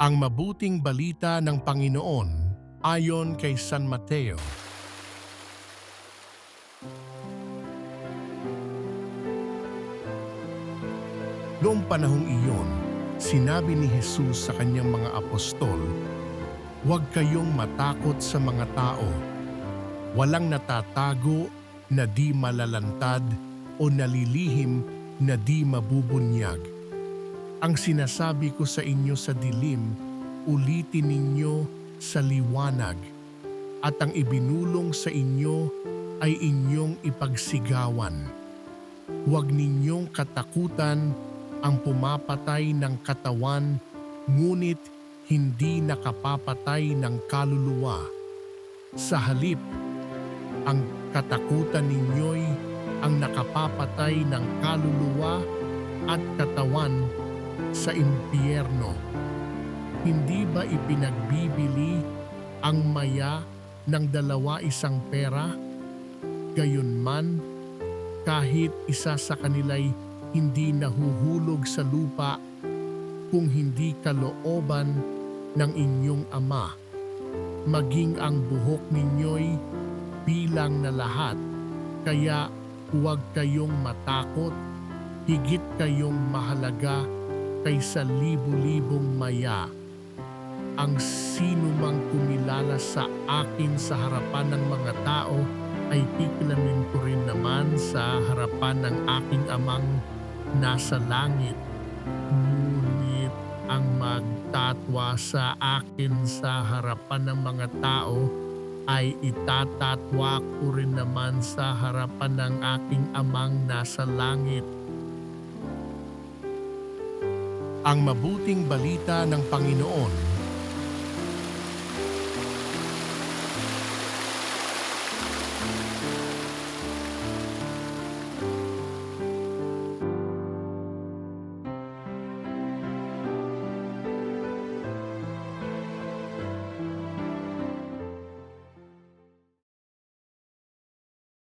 Ang mabuting balita ng Panginoon ayon kay San Mateo. Noong panahong iyon, sinabi ni Jesus sa kanyang mga apostol, "Huwag kayong matakot sa mga tao. Walang natatago na di malalantad o nalilihim na di mabubunyag. Ang sinasabi ko sa inyo sa dilim, ulitin ninyo sa liwanag, at ang ibinulong sa inyo ay inyong ipagsigawan. Huwag ninyong katakutan ang pumapatay ng katawan, ngunit hindi nakapapatay ng kaluluwa. Sa halip, ang katakutan ninyo'y ang nakapapatay ng kaluluwa at katawan sa impyerno. Hindi ba ipinagbibili ang maya ng 2 pera? Gayunman, kahit isa sa kanila'y hindi nahuhulog sa lupa kung hindi kalooban ng inyong Ama. Maging ang buhok ninyo'y bilang na lahat, kaya huwag kayong matakot, higit kayong mahalaga kaysa libu-libong maya. Ang sinumang kumilala sa akin sa harapan ng mga tao ay kikilamin ko rin naman sa harapan ng aking Amang nasa langit. Ngunit ang magtatwa sa akin sa harapan ng mga tao ay itatatwa ko rin naman sa harapan ng aking Amang nasa langit." Ang mabuting balita ng Panginoon